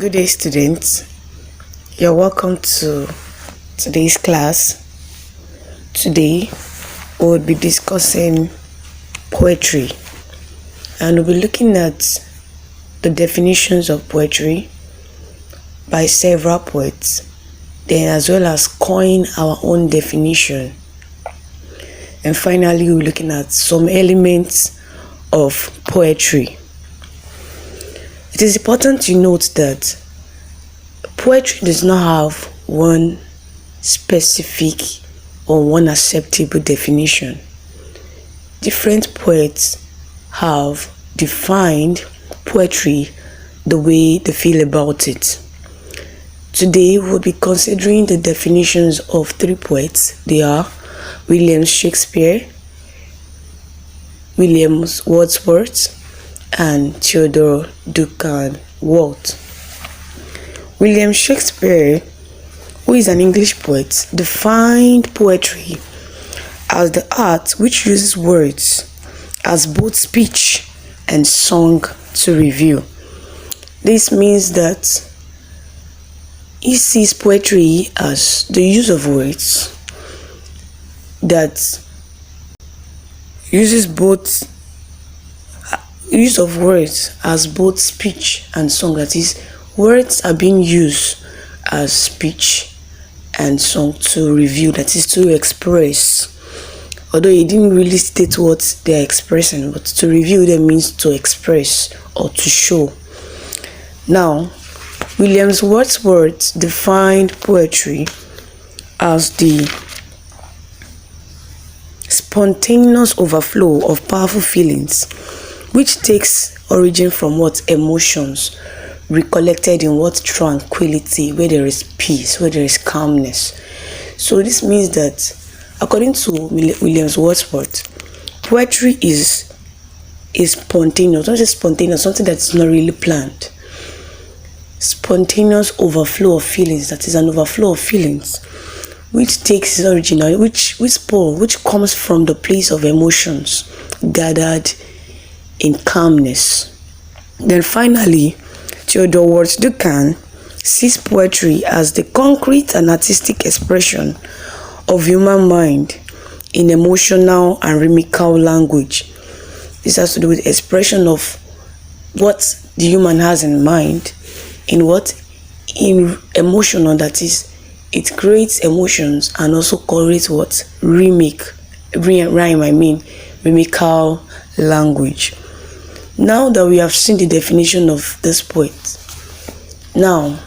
Good day, students. You're welcome to today's class. Today, we'll be discussing poetry, and we'll be looking at the definitions of poetry by several poets, then as well as coin our own definition. And finally, we're looking at some elements of poetry. It is important to note that poetry does not have one specific or one acceptable definition. Different poets have defined poetry the way they feel about it. Today, we'll be considering the definitions of three poets. They are William Shakespeare, William Wordsworth, and Theodore Duncan Walt. William Shakespeare, who is an English poet, defined poetry as the art which uses words as both speech and song to review. This means that he sees poetry as the use of words that uses use of words as both speech and song. That is, words are being used as speech and song to review, that is, to express. Although he didn't really state what they are expressing, but to review them means to express or to show. Now, William Wordsworth defined poetry as the spontaneous overflow of powerful feelings, which takes origin from what emotions recollected in what tranquility, where there is peace, where there is calmness. So this means that, according to William Wordsworth, poetry is spontaneous. Not just spontaneous, something that's not really planned. Spontaneous overflow of feelings, that is an overflow of feelings, which takes its origin, which comes from the place of emotions gathered in calmness. Then finally, Theodore Duncan sees poetry as the concrete and artistic expression of human mind in emotional and rhythmical language. This has to do with expression of what the human has in mind in emotional, that is, it creates emotions and also creates rhythmical language. Now that we have seen the definition of this poet, now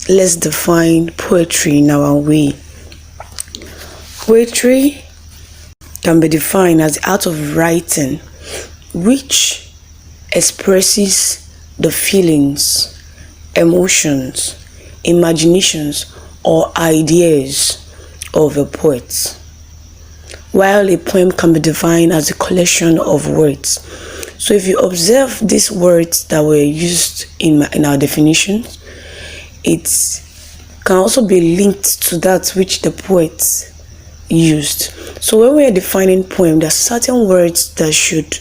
let's define poetry in our way. Poetry can be defined as the art of writing which expresses the feelings, emotions, imaginations, or ideas of a poet, while a poem can be defined as a collection of words. So if you observe these words that were used in our definitions, it can also be linked to that which the poet used. So when we are defining poem, there are certain words that should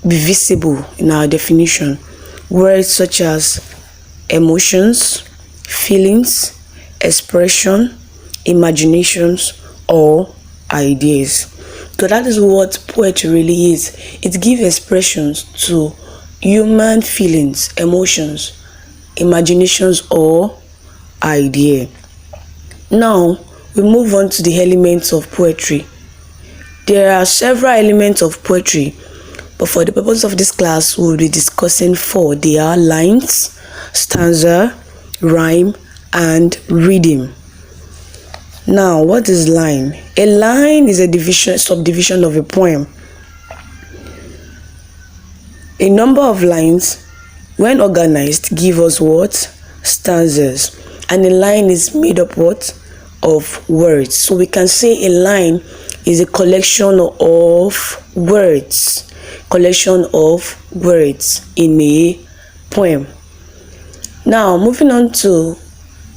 be visible in our definition. Words such as emotions, feelings, expression, imaginations, or ideas. So that is what poetry really is. It gives expressions to human feelings, emotions, imaginations, or idea. Now, we move on to the elements of poetry. There are several elements of poetry, but for the purpose of this class, we'll be discussing four. They are lines, stanza, rhyme, and rhythm. Now, what is line? A line is a subdivision of a poem. A number of lines, when organized, give us what? Stanzas. And a line is made up what? Of words. So we can say a line is a collection of words. Collection of words in a poem. Now, moving on to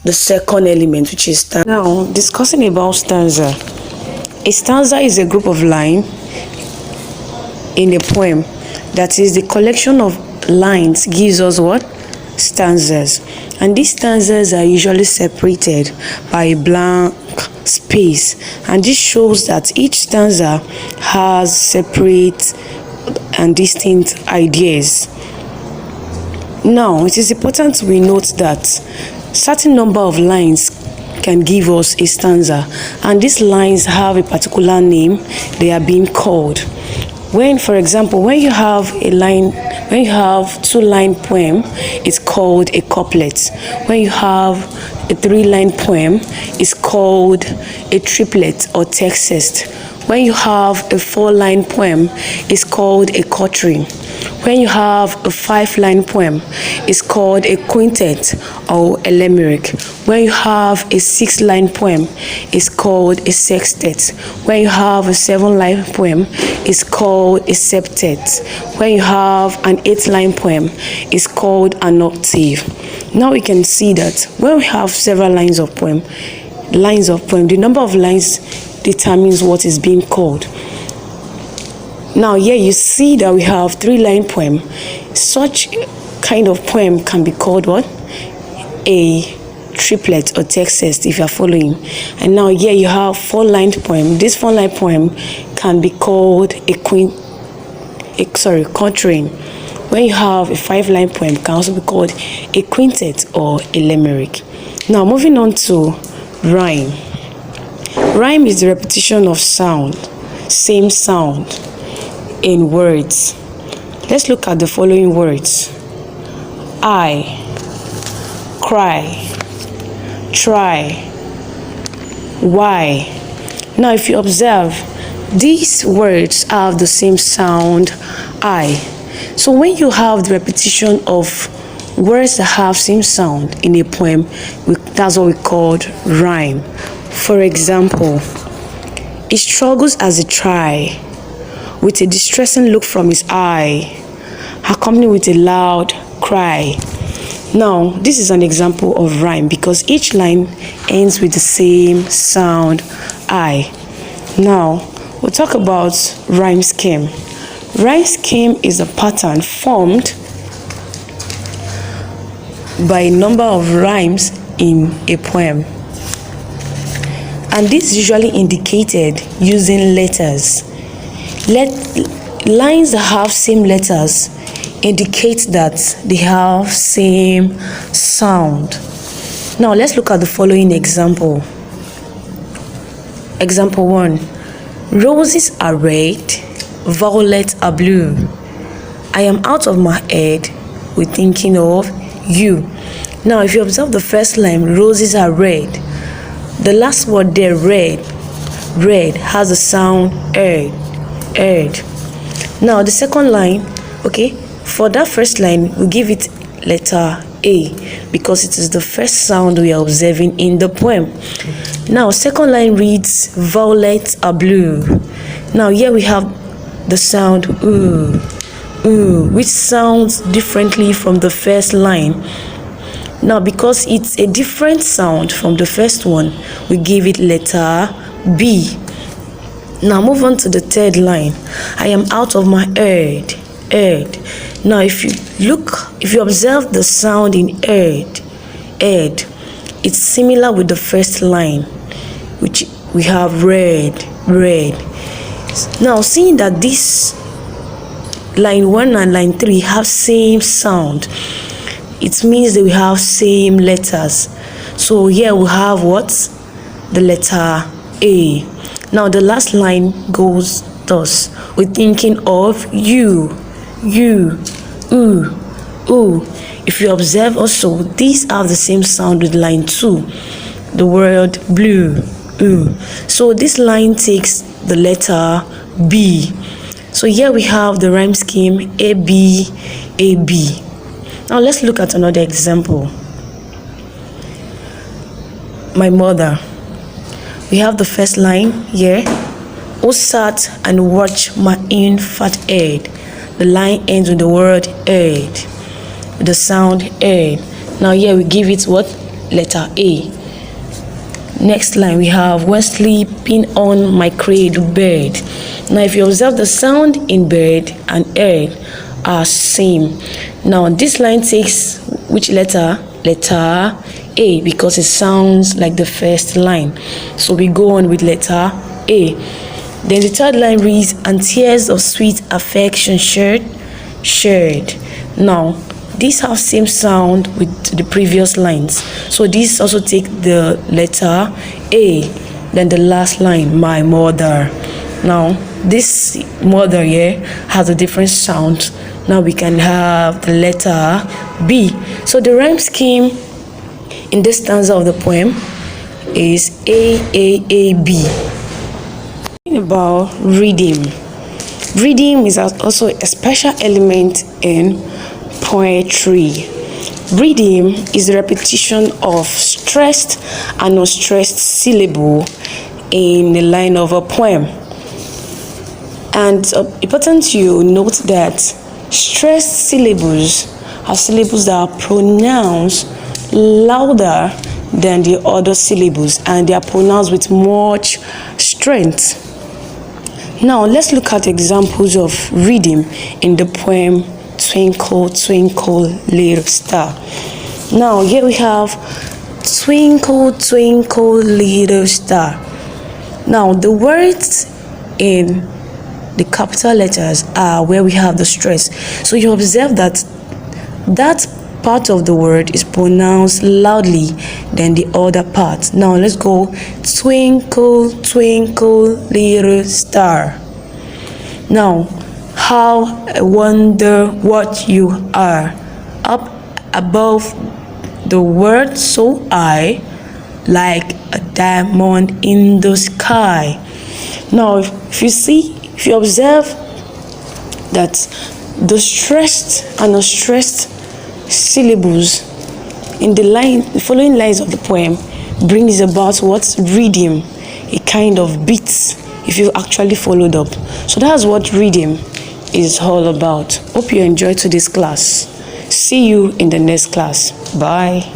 the second element, which is stanza. Now, discussing about stanza. A stanza is a group of lines in a poem. That is, the collection of lines gives us what? stanzas, and these stanzas are usually separated by a blank space, and this shows that each stanza has separate and distinct ideas. Now, it is important we note that certain number of lines can give us a stanza, and these lines have a particular name they are being called. When, for example, when you have two-line poem, it's called a couplet. When you have a three-line poem, it's called a triplet or textest. When you have a four-line poem, it's called a quatrain. When you have a five-line poem, it's called a quintet or a limerick. When you have a six-line poem, it's called a sextet. When you have a seven-line poem, it's called a septet. When you have an eight-line poem, it's called an octave. Now we can see that when we have several lines of poem, the number of lines determines what is being called. Now here you see that we have three-line poem. Such kind of poem can be called what? A triplet or textest, if you are following. And now here you have four-line poem. This four-line poem can be called a quatrain. When you have a five-line poem, it can also be called a quintet or a limerick. Now moving on to rhyme. Rhyme is the repetition of sound, same sound, in words. Let's look at the following words: I, cry, try, why. Now if you observe, these words have the same sound, I. So when you have the repetition of words that have same sound in a poem, that's what we call rhyme. For example, he struggles as he try, with a distressing look from his eye, accompanied with a loud cry. Now, this is an example of rhyme because each line ends with the same sound, I. Now, we'll talk about rhyme scheme. Rhyme scheme is a pattern formed by a number of rhymes in a poem, and this is usually indicated using letters. Lines that have same letters indicate that they have same sound. Now let's look at the following example. Example 1. Roses are red, violets are blue. I am out of my head with thinking of you. Now if you observe the first line, roses are red. The last word there, red, has the sound ed. Now the second line, for that first line, we give it letter A because it is the first sound we are observing in the poem. Now second line reads, violets are blue. Now here we have the sound ooh, which sounds differently from the first line. Now because it's a different sound from the first one, we give it letter B. Now move on to the third line. I am out of my head. Now if you observe the sound in head, it's similar with the first line, which we have red. Now seeing that this line 1 and line 3 have same sound, it means that we have same letters. So here we have what? The letter A. Now the last line goes thus: we're thinking of you, ooh. If you observe also, these have the same sound with line 2, the word blue, ooh. So this line takes the letter B. So here we have the rhyme scheme AB. Now let's look at another example. My mother. We have the first line here. Who sat and watched my infant head? The line ends with the word head, with the sound head. Now here we give it what? Letter A. Next line we have, when sleeping on my cradle bed. Now if you observe the sound in bed and head are same. Now this line takes which letter? Letter A, because it sounds like the first line. So we go on with letter A. Then the third line reads, and tears of sweet affection shared. Now these have same sound with the previous lines. So these also take the letter A. Then the last line, my mother. Now this mother here has a different sound. Now we can have the letter B. So the rhyme scheme in this stanza of the poem is A-A-A-B. About rhythm. Rhythm is also a special element in poetry. Rhythm is the repetition of stressed and unstressed syllable in the line of a poem. And it's important you note that stressed syllables are syllables that are pronounced louder than the other syllables, and they are pronounced with much strength. Now let's look at examples of rhythm in the poem Twinkle, Twinkle, Little Star. Now here we have Twinkle, Twinkle, Little Star. Now the words in the capital letters are where we have the stress. So you observe that that part of the word is pronounced loudly than the other part. Now let's go. Twinkle, twinkle, little star. Now, how I wonder what you are. Up above the world so high, like a diamond in the sky. Now if you observe that the stressed and unstressed syllables in the following lines of the poem brings about what? Rhythm, a kind of beat, if you actually followed up. So that's what rhythm is all about. Hope you enjoyed today's class. See you in the next class. Bye.